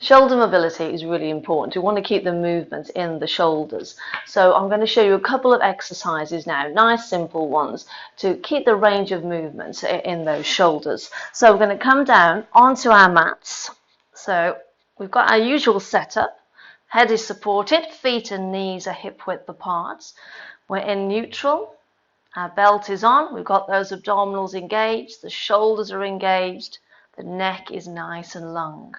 Shoulder mobility is really important. We want to keep the movement in the shoulders. So I'm going to show you a couple of exercises now, nice simple ones, to keep the range of movement in those shoulders. So we're going to come down onto our mats. So we've got our usual setup. Head is supported, feet and knees are hip width apart. We're in neutral. Our belt is on. We've got those abdominals engaged. The shoulders are engaged. The neck is nice and long.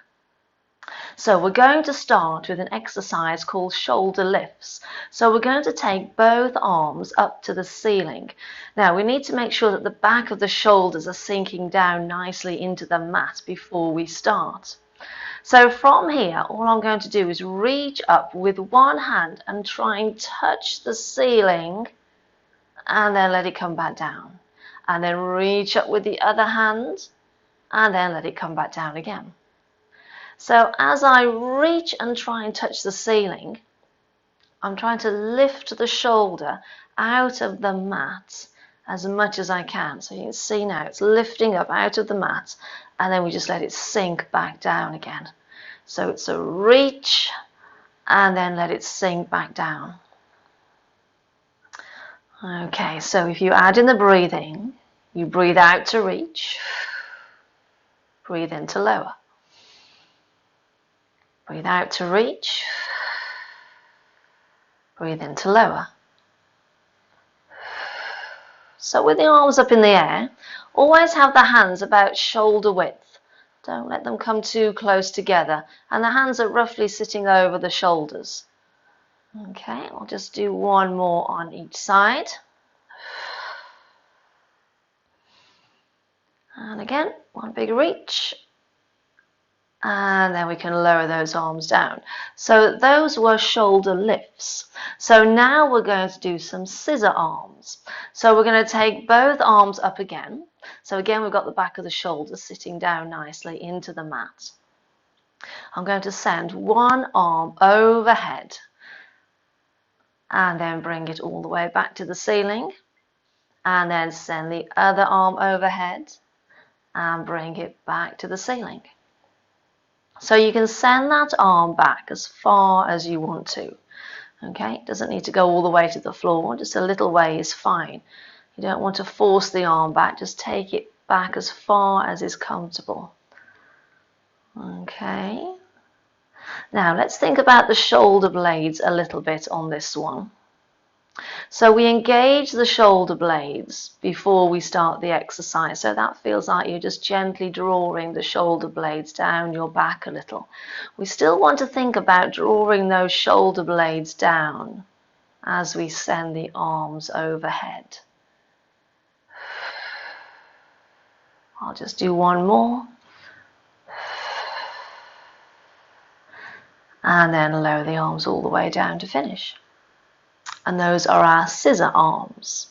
So we're going to start with an exercise called shoulder lifts. So we're going to take both arms up to the ceiling. Now we need to make sure that the back of the shoulders are sinking down nicely into the mat before we start. So from here, all I'm going to do is reach up with one hand and try and touch the ceiling and then let it come back down. And then reach up with the other hand and then let it come back down again. So as I reach and try and touch the ceiling, I'm trying to lift the shoulder out of the mat as much as I can. So you can see now it's lifting up out of the mat and then we just let it sink back down again. So it's a reach and then let it sink back down. Okay, so if you add in the breathing, you breathe out to reach, breathe in to lower. Breathe out to reach, breathe in to lower. So with the arms up in the air, always have the hands about shoulder width. Don't let them come too close together. And the hands are roughly sitting over the shoulders. Okay, I'll just do one more on each side. And again, one big reach. And then we can lower those arms down. So those were shoulder lifts. So now we're going to do some scissor arms. So we're going to take both arms up again. So again, we've got the back of the shoulders sitting down nicely into the mat. I'm going to send one arm overhead and then bring it all the way back to the ceiling. And then send the other arm overhead and bring it back to the ceiling. So you can send that arm back as far as you want to. Okay, it doesn't need to go all the way to the floor, just a little way is fine. You don't want to force the arm back, just take it back as far as is comfortable. Okay, now let's think about the shoulder blades a little bit on this one. So we engage the shoulder blades before we start the exercise. So that feels like you're just gently drawing the shoulder blades down your back a little. We still want to think about drawing those shoulder blades down as we send the arms overhead. I'll just do one more. And then lower the arms all the way down to finish. And those are our scissor arms.